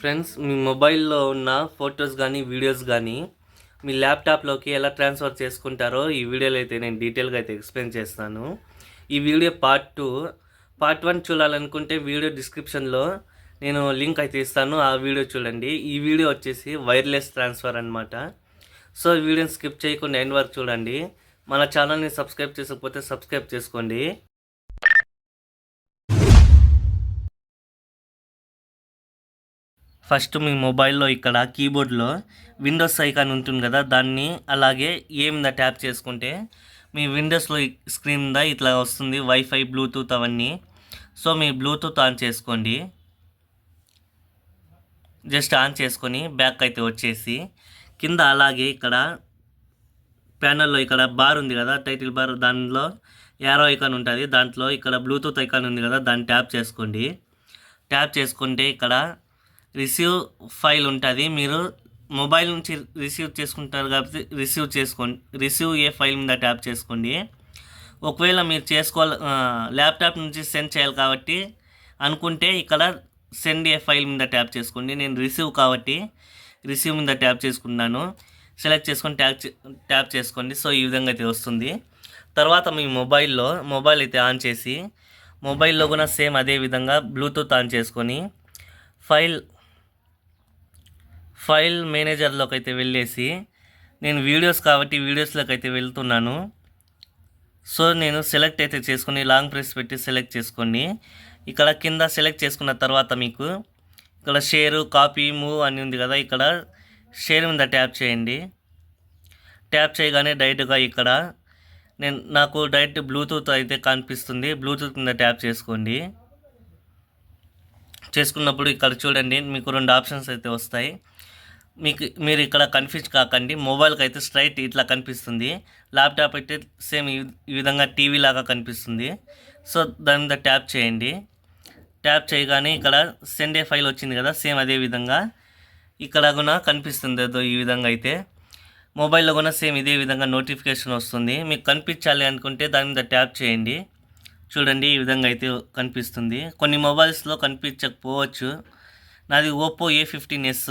Friends, మీ మొబైల్లో ఉన్న photos కానీ వీడియోస్ కానీ మీ ల్యాప్టాప్లోకి ఎలా ట్రాన్స్ఫర్ చేసుకుంటారో ఈ వీడియోలో అయితే నేను డీటెయిల్గా అయితే ఎక్స్ప్లెయిన్ చేస్తాను. ఈ వీడియో పార్ట్ 1 చూడాలనుకుంటే వీడియో డిస్క్రిప్షన్లో నేను లింక్ అయితే ఇస్తాను, ఆ వీడియో చూడండి. ఈ వీడియో వచ్చేసి వైర్లెస్ ట్రాన్స్ఫర్ అనమాట. సో ఈ వీడియోని స్కిప్ చేయకుండా ఎండ్ వరకు చూడండి. మన ఛానల్ని సబ్స్క్రైబ్ చేసుకోకపోతే సబ్స్క్రైబ్ చేసుకోండి. ఫస్ట్ మీ మొబైల్లో ఇక్కడ కీబోర్డ్లో విండోస్ ఐకాన్ ఉంటుంది కదా, దాన్ని అలాగే ఏ మీద ట్యాప్ చేసుకుంటే మీ విండోస్లో స్క్రీన్ మీద ఇట్లా వస్తుంది వైఫై, బ్లూటూత్ అవన్నీ. సో మీ బ్లూటూత్ ఆన్ చేసుకోండి. జస్ట్ ఆన్ చేసుకొని బ్యాక్ అయితే వచ్చేసి కింద అలాగే ఇక్కడ ప్యానల్లో ఇక్కడ బార్ ఉంది కదా, టైటిల్ బార్, దానిలో యారో ఐకాన్ ఉంటుంది. దాంట్లో ఇక్కడ బ్లూటూత్ ఐకాన్ ఉంది కదా, దాన్ని ట్యాప్ చేసుకోండి. ట్యాప్ చేసుకుంటే ఇక్కడ రిసీవ్ ఫైల్ ఉంటుంది. మీరు మొబైల్ నుంచి రిసీవ్ చేసుకుంటారు కాబట్టి రిసీవ్ ఏ ఫైల్ మీద ట్యాప్ చేసుకోండి. ఒకవేళ మీరు ల్యాప్టాప్ నుంచి సెండ్ చేయాలి కాబట్టి అనుకుంటే ఇక్కడ సెండ్ ఏ ఫైల్ మీద ట్యాప్ చేసుకోండి. నేను రిసీవ్ కాబట్టి రిసీవ్ మీద ట్యాప్ చేసుకున్నాను. సెలెక్ట్ చేసుకొని ట్యాప్ చేసుకోండి. సో ఈ విధంగా అయితే వస్తుంది. తర్వాత మీ మొబైల్ అయితే ఆన్ చేసి మొబైల్లో కూడా సేమ్ అదే విధంగా బ్లూటూత్ ఆన్ చేసుకొని ఫైల్ మేనేజర్లోకి అయితే వెళ్ళేసి, నేను వీడియోస్ కాబట్టి వీడియోస్లోకి అయితే వెళ్తున్నాను. సో నేను సెలెక్ట్ అయితే చేసుకొని లాంగ్ ప్రెస్ పెట్టి సెలెక్ట్ చేసుకోండి. ఇక్కడ కింద సెలెక్ట్ చేసుకున్న తర్వాత మీకు ఇక్కడ షేరు, కాపీ, మూవ్ అని ఉంది కదా, ఇక్కడ షేర్ మీద ట్యాప్ చేయండి. ట్యాప్ చేయగానే డైరెక్ట్గా ఇక్కడ నాకు డైరెక్ట్ బ్లూటూత్ అయితే కనిపిస్తుంది. బ్లూటూత్ మీద ట్యాప్ చేసుకోండి. చేసుకున్నప్పుడు ఇక్కడ చూడండి మీకు 2 ఆప్షన్స్ అయితే వస్తాయి. మీరు ఇక్కడ కన్ఫ్యూజ్ కాకండి. మొబైల్కి అయితే స్ట్రైట్ ఇట్లా కనిపిస్తుంది, ల్యాప్టాప్ అయితే సేమ్ ఈ విధంగా టీవీ లాగా కనిపిస్తుంది. సో దాని మీద ట్యాప్ చేయండి. ట్యాప్ చేయగానే ఇక్కడ సెండ్ ఏ ఫైల్ వచ్చింది కదా, సేమ్ అదే విధంగా ఇక్కడ కూడా కనిపిస్తుంది. అదో ఈ విధంగా అయితే మొబైల్లో కూడా సేమ్ ఇదే విధంగా నోటిఫికేషన్ వస్తుంది. మీకు కనిపించాలి అనుకుంటే దాని మీద ట్యాప్ చేయండి. చూడండి ఈ విధంగా అయితే కనిపిస్తుంది. కొన్ని మొబైల్స్లో కనిపించకపోవచ్చు. నాది ఓప్పో A15s.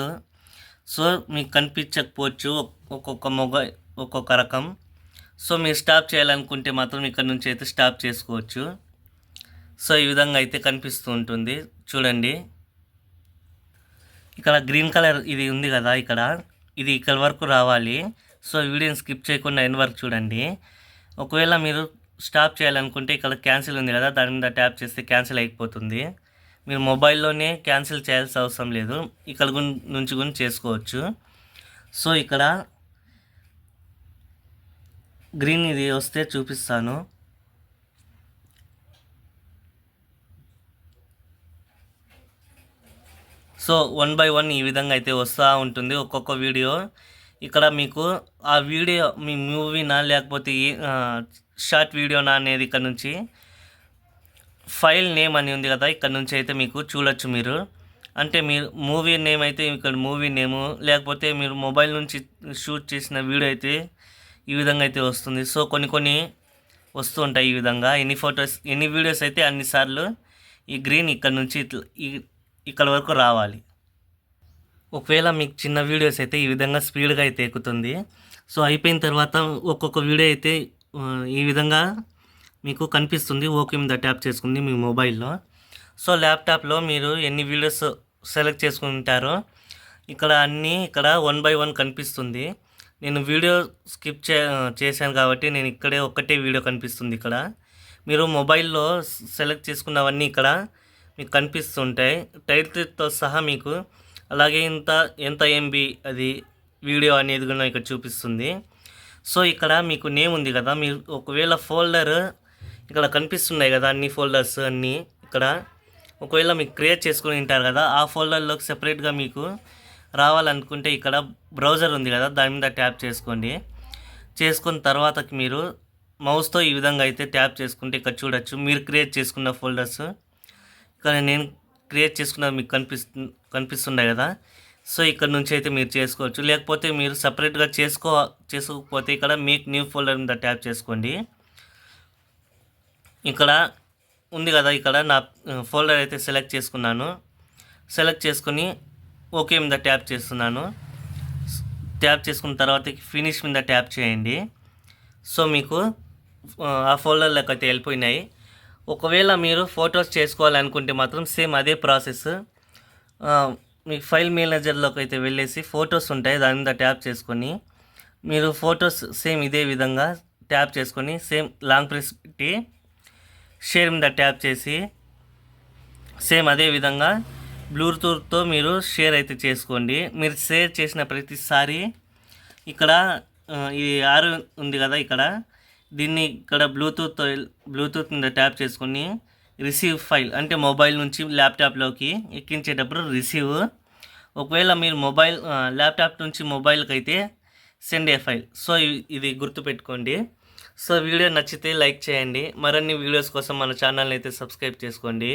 సో మీకు కనిపించకపోవచ్చు ఒక్కొక్క మొబైల్ ఒక్కొక్క రకం. సో మీరు స్టాప్ చేయాలనుకుంటే మాత్రం ఇక్కడ నుంచి అయితే స్టాప్ చేసుకోవచ్చు. సో ఈ విధంగా అయితే కనిపిస్తూ ఉంటుంది. చూడండి ఇక్కడ గ్రీన్ కలర్ ఇది ఉంది కదా, ఇక్కడ వరకు రావాలి. సో వీడియోని స్కిప్ చేయకుండా ఎండ్ వరకు చూడండి. ఒకవేళ మీరు స్టాప్ చేయాలనుకుంటే ఇక్కడ క్యాన్సిల్ ఉంది కదా, దాని మీద ట్యాప్ చేస్తే క్యాన్సిల్ అయిపోతుంది. మీరు మొబైల్లోనే క్యాన్సిల్ చేయాల్సిన అవసరం లేదు, ఇక్కడ నుంచి కూడా చేసుకోవచ్చు. సో ఇక్కడ గ్రీన్ ఇది వస్తే చూపిస్తాను. సో 1 by 1 ఈ విధంగా అయితే వస్తూ ఉంటుంది ఒక్కొక్క వీడియో. ఇక్కడ మీకు ఆ వీడియో మీ మూవీనా లేకపోతే షార్ట్ వీడియోనా అనేది ఇక్కడ నుంచి ఫైల్ నేమ్ అని ఉంది కదా, ఇక్కడ నుంచి అయితే మీకు చూడొచ్చు. మీరు అంటే మీరు మూవీ నేమ్ అయితే ఇక్కడ మూవీ నేము, లేకపోతే మీరు మొబైల్ నుంచి షూట్ చేసిన వీడియో అయితే ఈ విధంగా అయితే వస్తుంది. సో కొన్ని వస్తూ ఉంటాయి ఈ విధంగా. ఎన్ని వీడియోస్ అయితే అన్నిసార్లు ఈ గ్రీన్ ఇక్కడ నుంచి ఇక్కడ వరకు రావాలి. ఒకవేళ మీకు చిన్న వీడియోస్ అయితే ఈ విధంగా స్పీడ్గా అయితే ఎక్కుతుంది. సో అయిపోయిన తర్వాత ఒక్కొక్క వీడియో అయితే ఈ విధంగా మీకు కనిపిస్తుంది. ఓకే మీద ట్యాప్ చేసుకుంది మీ మొబైల్లో. సో ల్యాప్టాప్లో మీరు ఎన్ని వీడియోస్ సెలెక్ట్ చేసుకుంటారో ఇక్కడ 1 by 1 కనిపిస్తుంది. నేను వీడియో స్కిప్ చేశాను కాబట్టి నేను ఇక్కడే ఒక్కటే వీడియో కనిపిస్తుంది. ఇక్కడ మీరు మొబైల్లో సెలెక్ట్ చేసుకున్నవన్నీ ఇక్కడ మీకు కనిపిస్తుంటాయి టైటిల్తో సహా మీకు. అలాగే ఎంత MB అది వీడియో అనేది కూడా ఇక్కడ చూపిస్తుంది. సో ఇక్కడ మీకు నేమ్ ఉంది కదా, మీరు ఒకవేళ ఫోల్డర్ ఇక్కడ కనిపిస్తున్నాయి కదా, అన్ని ఫోల్డర్స్ అన్నీ ఇక్కడ ఒకవేళ మీకు క్రియేట్ చేసుకుని ఉంటారు కదా, ఆ ఫోల్డర్లోకి సెపరేట్గా మీకు రావాలనుకుంటే ఇక్కడ బ్రౌజర్ ఉంది కదా, దాని మీద ట్యాప్ చేసుకోండి. చేసుకున్న తర్వాతకి మీరు మౌస్తో ఈ విధంగా అయితే ట్యాప్ చేసుకుంటే ఇక్కడ చూడొచ్చు మీరు క్రియేట్ చేసుకున్న ఫోల్డర్స్. ఇక్కడ నేను క్రియేట్ చేసుకున్నది మీకు కనిపిస్తున్నాయి కదా. సో ఇక్కడ నుంచి అయితే మీరు చేసుకోవచ్చు. లేకపోతే మీరు సపరేట్గా చేసుకోకపోతే ఇక్కడ మేక్ న్యూ ఫోల్డర్ మీద ట్యాప్ చేసుకోండి. ఇక్కడ ఉంది కదా, ఇక్కడ నా ఫోల్డర్ అయితే సెలెక్ట్ చేసుకున్నాను. సెలెక్ట్ చేసుకొని ఓకే మీద ట్యాప్ చేస్తున్నాను. ట్యాప్ చేసుకున్న తర్వాత ఫినిష్ మీద ట్యాప్ చేయండి. సో మీకు ఆ ఫోల్డర్లోకి అయితే వెళ్ళిపోయినాయి. ఒకవేళ మీరు ఫొటోస్ చేసుకోవాలనుకుంటే మాత్రం సేమ్ అదే ప్రాసెస్. మీకు ఫైల్ మేనేజర్లోకి అయితే వెళ్ళేసి ఫొటోస్ ఉంటాయి, దాని మీద ట్యాప్ చేసుకొని మీరు ఫొటోస్ సేమ్ ఇదే విధంగా ట్యాప్ చేసుకొని సేమ్ లాంగ్ ప్రెస్ పెట్టి షేర్ మీద ట్యాప్ చేసి సేమ్ అదే విధంగా బ్లూటూత్తో మీరు షేర్ అయితే చేసుకోండి. మీరు షేర్ చేసిన ప్రతిసారి ఇక్కడ ఈ ఆరు ఉంది కదా, దీన్ని ఇక్కడ బ్లూటూత్ మీద ట్యాప్ చేసుకొని రిసీవ్ ఫైల్ అంటే మొబైల్ నుంచి ల్యాప్టాప్లోకి ఎక్కించేటప్పుడు రిసీవ్. ఒకవేళ మీరు ల్యాప్టాప్ నుంచి మొబైల్కి అయితే సెండ్ ఏ ఫైల్. సో ఇది గుర్తుపెట్టుకోండి. సో వీడియో నచ్చితే లైక్ చేయండి. మరిన్ని వీడియోస్ కోసం మన ఛానల్ని అయితే సబ్స్క్రైబ్ చేసుకోండి.